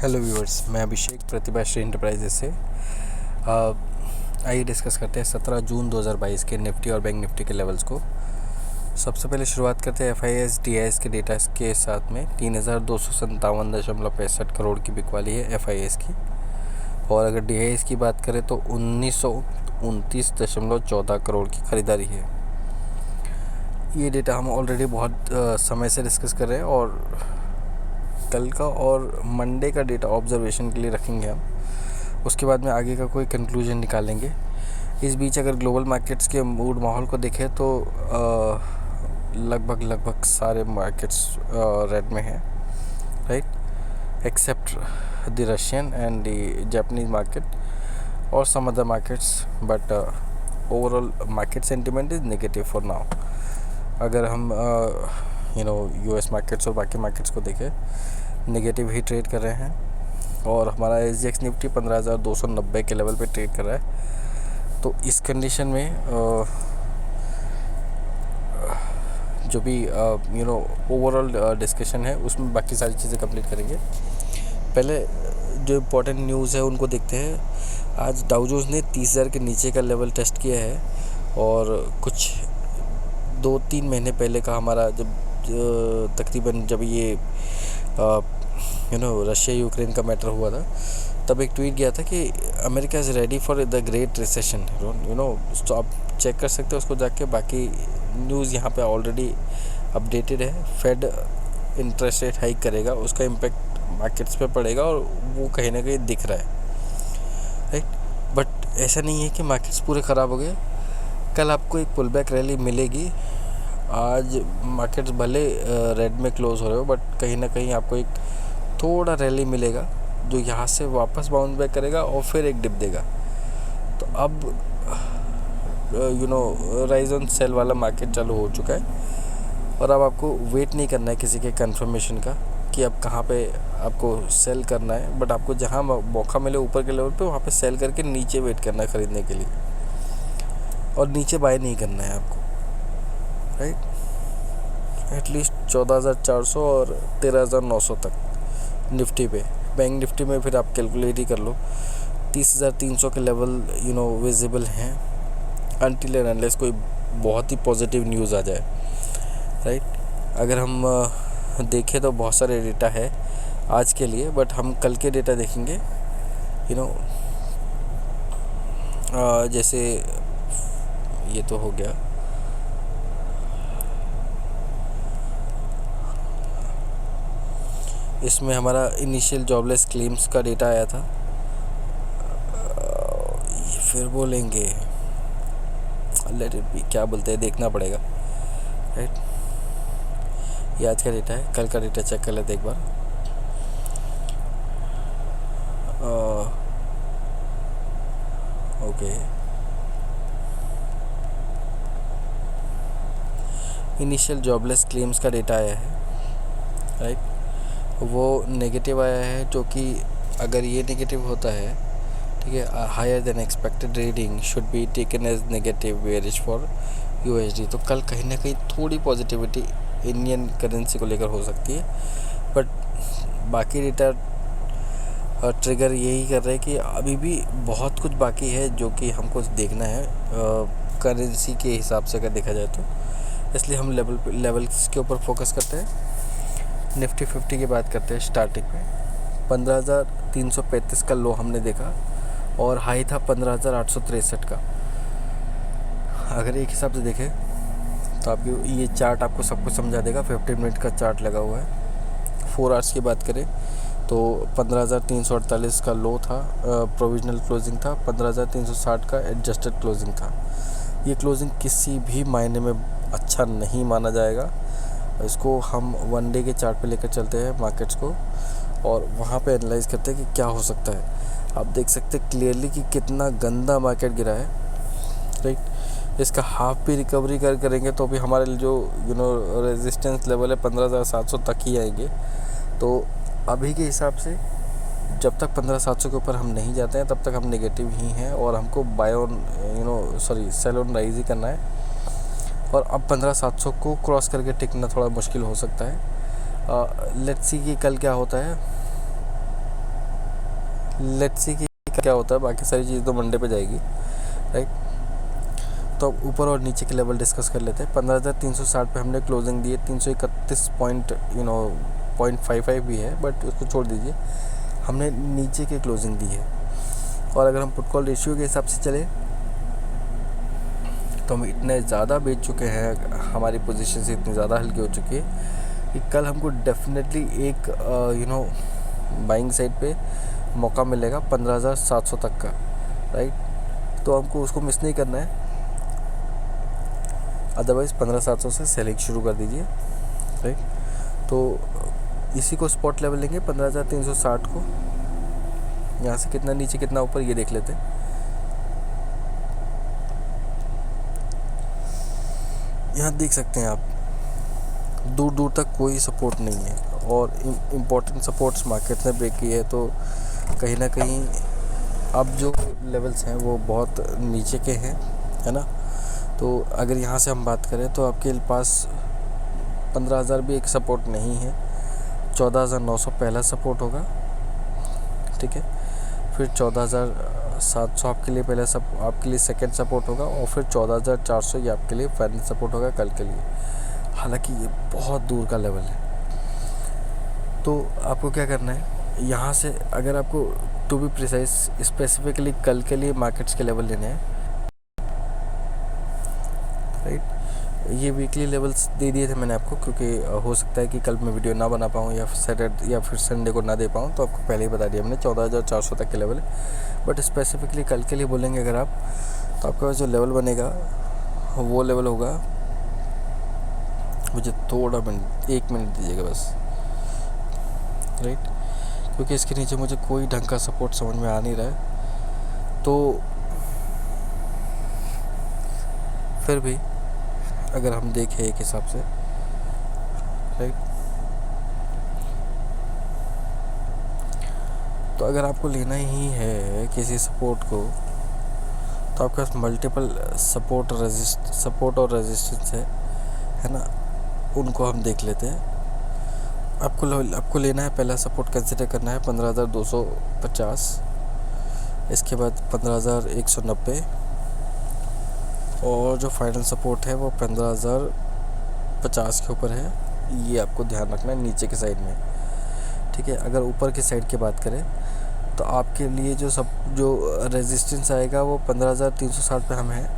Hello viewers, मैं अभिषेक प्रतिभा Shri enterprises से। आइए डिस्कस करते हैं 17 जून 2022 के निफ्टी और बैंक निफ्टी के लेवल्स को। सबसे पहले शुरुआत करते हैं FIS DIS के डेटा के साथ में 3257.65 करोड़ की बिकवाली है FIS की। और अगर DIS की बात करें तो 1929.14 करोड़ की ख़रीदारी है। ये डेटा हम ऑलरेडी बहुत समय से डिस्कस कर रहे हैं और कल का और मंडे का डेटा ऑब्जर्वेशन के लिए रखेंगे हम। उसके बाद में आगे का कोई कंक्लूजन निकालेंगे। इस बीच अगर ग्लोबल मार्केट्स के मूड माहौल को देखें तो लगभग सारे मार्केट्स रेड में हैं, right, except the Russian and the Japanese market और some other markets, but overall market sentiment is negative for now. अगर हम US मार्केट्स और बाकी मार्केट्स को देखें, नेगेटिव ही ट्रेड कर रहे हैं और हमारा SGX निफ्टी 15,290 के लेवल पे ट्रेड कर रहा है। तो इस कंडीशन में जो भी ओवरऑल डिस्कशन है उसमें बाकी सारी चीज़ें कंप्लीट करेंगे। पहले जो इम्पोर्टेंट न्यूज़ है उनको देखते हैं। आज डाउ जोन्स ने 30,000 के नीचे का लेवल टेस्ट किया है और कुछ 2-3 महीने पहले का हमारा जब तकरीबन जब ये रशिया यूक्रेन का मैटर हुआ था, तब एक ट्वीट गया था कि America is ready for the great recession. तो आप चेक कर सकते हो उसको जाके। बाकी न्यूज़ यहाँ पे ऑलरेडी अपडेटेड है। फेड इंटरेस्ट रेट हाइक करेगा, उसका इम्पैक्ट मार्केट्स पे पड़ेगा और वो कहीं ना कहीं दिख रहा है, राइट। बट ऐसा नहीं है कि मार्केट्स पूरे ख़राब हो गए। कल आपको एक पुल बैक रैली मिलेगी। आज मार्केट्स भले रेड में क्लोज हो रहे हो, बट कहीं ना कहीं आपको एक थोड़ा रैली मिलेगा जो यहाँ से वापस बाउंस बैक करेगा और फिर एक डिप देगा। तो अब राइज ऑन सेल वाला मार्केट चालू हो चुका है और अब आपको वेट नहीं करना है किसी के कंफर्मेशन का कि अब कहाँ पे आपको सेल करना है, बट आपको जहाँ मौका मिले ऊपर के लेवल पे वहाँ पे सेल करके नीचे वेट करना है ख़रीदने के लिए, और नीचे बाय नहीं करना है आपको, राइट। एटलीस्ट 14,400 और 13,900 तक निफ्टी पे। बैंक निफ्टी में फिर आप कैलकुलेट ही कर लो, 30,300 के लेवल विजिबल हैं अनटिल एंड अनलेस कोई बहुत ही पॉजिटिव न्यूज़ आ जाए, राइट। अगर हम देखें तो बहुत सारे डेटा है आज के लिए, बट हम कल के डेटा देखेंगे। जैसे ये तो हो गया, इसमें हमारा इनिशियल जॉबलेस क्लेम्स का डेटा आया था। फिर बोलेंगे लेट इट बी, क्या बोलते हैं देखना पड़ेगा, राइट। ये आज का डेटा है, कल का डेटा चेक कर लेते एक बार। ओके, इनिशियल जॉबलेस क्लेम्स का डेटा आया है, राइट। वो नेगेटिव आया है, जो कि अगर ये नेगेटिव होता है, ठीक है, higher than expected reading should be taken as negative bearish for USD। तो कल कहीं ना कहीं थोड़ी पॉजिटिविटी इंडियन करेंसी को लेकर हो सकती है, बट बाकी डेटा ट्रिगर यही कर रहे हैं कि अभी भी बहुत कुछ बाकी है जो कि हमको देखना है करेंसी के हिसाब से अगर देखा जाए तो। इसलिए हम लेवल्स के ऊपर फोकस करते हैं। निफ्टी 50 की बात करते हैं। स्टार्टिंग में 15,335 का लो हमने देखा और हाई था 15,863 का। अगर एक हिसाब से देखें तो आपकी ये चार्ट आपको सब कुछ समझा देगा। 15 मिनट का चार्ट लगा हुआ है। 4 आवर्स की बात करें तो 15,348 का लो था, प्रोविजनल क्लोजिंग था। 15,360 का एडजस्टेड क्लोजिंग था। ये क्लोजिंग किसी भी मायने में अच्छा नहीं माना जाएगा। इसको हम 1 डे के चार्ट पे लेकर चलते हैं मार्केट्स को और वहाँ पे एनालाइज करते हैं कि क्या हो सकता है। आप देख सकते हैं क्लियरली कि कितना गंदा मार्केट गिरा है, राइट। इसका हाफ भी रिकवरी करेंगे तो भी हमारे जो रेजिस्टेंस लेवल है 15,700 तक ही आएंगे। तो अभी के हिसाब से जब तक 15,700 के ऊपर हम नहीं जाते हैं तब तक हम नेगेटिव ही हैं और हमको buy on sell on rise ही करना है। और अब 15,700 को क्रॉस करके टिकना थोड़ा मुश्किल हो सकता है। लेट्स सी कि कल क्या होता है। लेट्स सी कि क्या होता है, बाकी सारी चीज़ तो मंडे पे जाएगी, राइट। तो अब ऊपर और नीचे के लेवल डिस्कस कर लेते हैं। 15,360 पे हमने क्लोजिंग दी है, 331 पॉइंट 0.55 भी है, बट उसको छोड़ दीजिए, हमने नीचे की क्लोजिंग दी है। और अगर हम पुट कॉल रेशियो के हिसाब से चले तो हम इतने ज़्यादा बेच चुके हैं, हमारी पोजीशन से इतनी ज़्यादा हल्की हो चुकी है कि कल हमको डेफिनेटली एक बाइंग साइड पे मौका मिलेगा 15,700 तक का, राइट। तो हमको उसको मिस नहीं करना है, अदरवाइज़ 15,700 से सेलिंग शुरू कर दीजिए, राइट। तो इसी को स्पॉट लेवल लेंगे 15,360 को। यहाँ से कितना नीचे कितना ऊपर ये देख लेते हैं। यहाँ देख सकते हैं आप, दूर दूर तक कोई सपोर्ट नहीं है, और इम्पोर्टेंट सपोर्ट्स मार्केट ने ब्रेक की है। तो कहीं ना कहीं अब जो लेवल्स हैं वो बहुत नीचे के हैं, है ना। तो अगर यहाँ से हम बात करें तो आपके पास 15,000 भी एक सपोर्ट नहीं है, 14,900 पहला सपोर्ट होगा, ठीक है। फिर 14,700 आपके लिए पहला आपके लिए सेकंड सपोर्ट होगा, और फिर 14,400 ये आपके लिए फाइनल सपोर्ट होगा कल के लिए। हालांकि ये बहुत दूर का लेवल है। तो आपको क्या करना है, यहाँ से अगर आपको टू बी प्रिसाइज स्पेसिफिकली कल के लिए मार्केट्स के लेवल लेने हैं, राइट। ये वीकली लेवल्स दे दिए थे मैंने आपको, क्योंकि हो सकता है कि कल मैं वीडियो ना बना पाऊँ या सैटरडे या फिर संडे को ना दे पाऊँ, तो आपको पहले ही बता दिया हमने 14,400 तक के लेवल है। बट स्पेसिफिकली कल के लिए बोलेंगे अगर आप, तो आपके पास जो लेवल बनेगा वो लेवल होगा, मुझे थोड़ा मिनट 1 मिनट दीजिएगा बस, राइट। क्योंकि इसके नीचे मुझे कोई ढंग का सपोर्ट समझ में आ नहीं रहा है। तो फिर भी अगर हम देखें एक हिसाब से, राइट, तो अगर आपको लेना ही है किसी सपोर्ट को, तो आपके पास मल्टीपल सपोर्ट और रेजिस्टेंस है ना, उनको हम देख लेते हैं। आपको लेना है, पहला सपोर्ट कंसिडर करना है 15,250, इसके बाद 15,190, और जो फाइनल सपोर्ट है वो 15,050 के ऊपर है। ये आपको ध्यान रखना है नीचे के साइड में, ठीक है। अगर ऊपर की साइड की बात करें तो आपके लिए जो रेजिस्टेंस आएगा वो 15,360 पे हम हैं।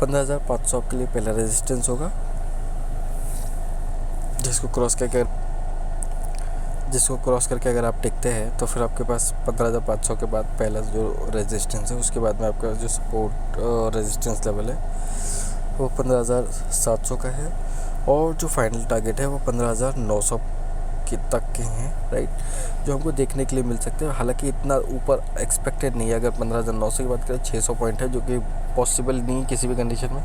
15,500 आपके लिए पहला रेजिस्टेंस होगा, जिसको क्रॉस करके अगर आप टिकते हैं तो फिर आपके पास 15,500 के बाद पहला जो रेजिस्टेंस है, उसके बाद में आपका जो सपोर्ट रेजिस्टेंस लेवल है वो 15,700 का है, और जो फाइनल टारगेट है वो 15,900 तक के हैं, राइट, जो हमको देखने के लिए मिल सकते हैं। हालांकि इतना ऊपर एक्सपेक्टेड नहीं है। अगर 15,900 की बात करें, 600 पॉइंट है, जो कि पॉसिबल नहीं किसी भी कंडीशन में।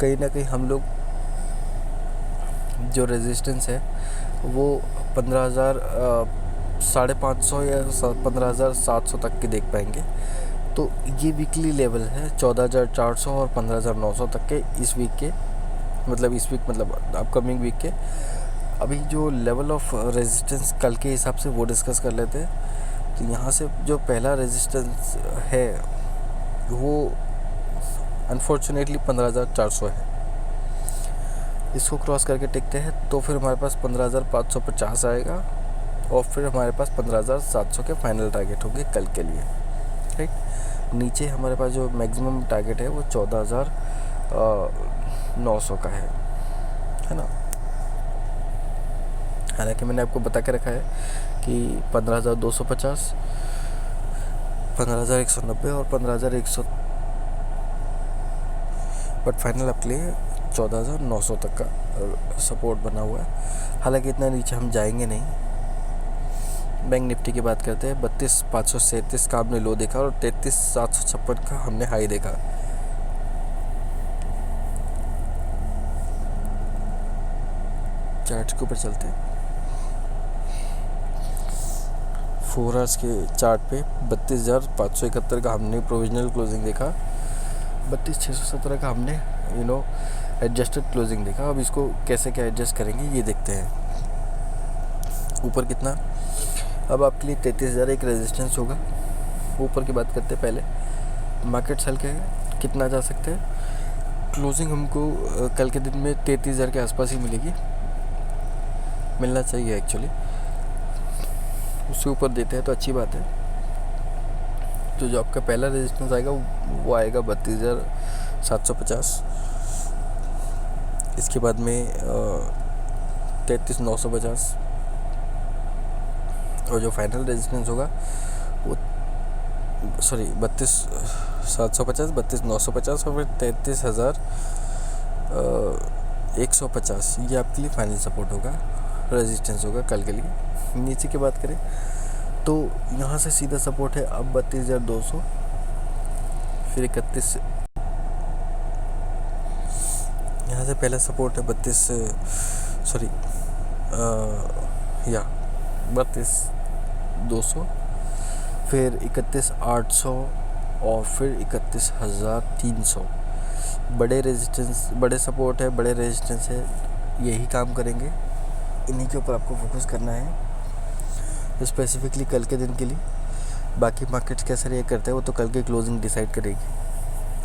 कहीं ना कहीं हम लोग जो रेजिस्टेंस है वो 15,500 या 15,700 तक के देख पाएंगे। तो ये वीकली लेवल है 14,400 और 15,900 तक के इस वीक मतलब अपकमिंग वीक के। अभी जो लेवल ऑफ रेजिस्टेंस कल के हिसाब से वो डिस्कस कर लेते हैं। तो यहाँ से जो पहला रेजिस्टेंस है वो अनफॉर्चुनेटली 15,400 है। इसको क्रॉस करके टिकते हैं तो फिर हमारे पास 15,550 आएगा, और फिर हमारे पास 15,700 के फाइनल टारगेट होंगे कल के लिए, राइट। नीचे हमारे पास जो मैक्सिमम टारगेट है वो 14,900 का है ना। हालांकि मैंने आपको बता के रखा है कि 15,250, 15,190 और 15,100, बट फाइनल आपके लिए 14,900 तक का सपोर्ट बना हुआ है। हालांकि इतना नीचे हम जाएंगे नहीं। बैंक निफ्टी की बात करते हैं, 32,537 का हमने लो देखा और 33,756 का हमने हाई देखा। चार्ट के ऊपर चलते हैं। 4 आवर्स के चार्ट पे 32,571 का हमने प्रोविजनल क्लोजिंग देखा, 32,617 का हमने एडजस्टेड क्लोजिंग देखा। अब इसको कैसे क्या एडजस्ट करेंगे ये देखते हैं। ऊपर कितना अब आपके लिए 33,000 एक रेजिस्टेंस होगा। ऊपर की बात करते हैं पहले, मार्केट सेल के कितना जा सकते हैं। क्लोजिंग हमको कल के दिन में 33,000 के आसपास ही मिलेगी, मिलना चाहिए एक्चुअली। उससे ऊपर देते हैं तो अच्छी बात है। तो जो आपका पहला रेजिस्टेंस आएगा वो आएगा 32,750। इसके बाद में 33,950, और जो फाइनल रेजिस्टेंस होगा वो 32,750, 32,950 और फिर 33,150। ये आपके लिए फाइनल सपोर्ट होगा, रेजिस्टेंस होगा कल के लिए। नीचे की बात करें तो यहाँ से सीधा सपोर्ट है अब 32,200, फिर 31, यहाँ से पहला सपोर्ट है 32,200, फिर 31,800 और फिर 31,300। बड़े रेजिस्टेंस, बड़े सपोर्ट है, बड़े रेजिस्टेंस है, यही काम करेंगे, इन्हीं के ऊपर आपको फोकस करना है स्पेसिफिकली कल के दिन के लिए। बाकी मार्केट्स कैसे रिएक्ट करते हैं वो तो कल की क्लोजिंग डिसाइड करेगी।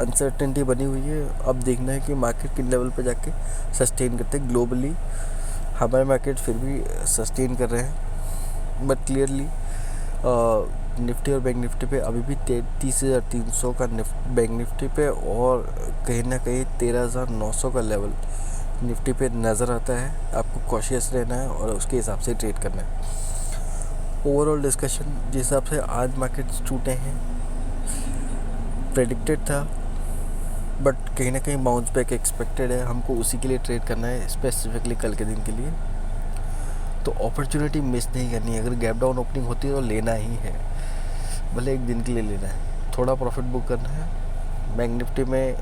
अनसर्टेनिटी बनी हुई है, अब देखना है कि मार्केट किन लेवल पे जाके सस्टेन करते हैं। ग्लोबली हमारे मार्केट फिर भी सस्टेन कर रहे हैं, बट क्लियरली निफ्टी और बैंक निफ्टी पे अभी भी 30,300 का बैंक निफ्टी पे और कहीं ना कहीं 13,900 का लेवल निफ्टी पे नज़र आता है। आपको कॉशियस रहना है और उसके हिसाब से ट्रेड करना है। ओवरऑल डिस्कशन जिस हिसाब से आज मार्केट्स टूटे हैं, प्रेडिक्टेड था, बट कहीं ना कहीं बाउंस बैक एक्सपेक्टेड है। हमको उसी के लिए ट्रेड करना है स्पेसिफिकली कल के दिन के लिए। तो अपॉर्चुनिटी मिस नहीं करनी है। अगर गैप डाउन ओपनिंग होती है तो लेना ही है, भले एक दिन के लिए लेना है, थोड़ा प्रॉफिट बुक करना है। बैंक निफ्टी में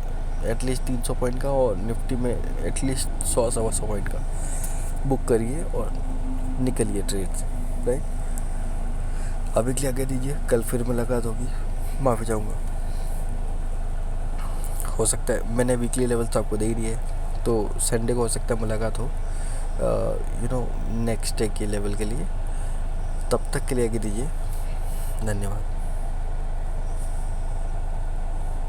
एटलीस्ट 300 पॉइंट का और निफ्टी में एटलीस्ट 100-125 पॉइंट का बुक करिए और निकलिए ट्रेड से, राइट। अभी के लिए आगे दीजिए, कल फिर मुलाकात होगी। माफ़ी चाहूँगा, हो सकता है मैंने वीकली लेवल तो आपको दे ही दिए, तो संडे को हो सकता है मुलाकात हो नेक्स्ट डे के लेवल के लिए। तब तक के लिए आगे दीजिए, धन्यवाद।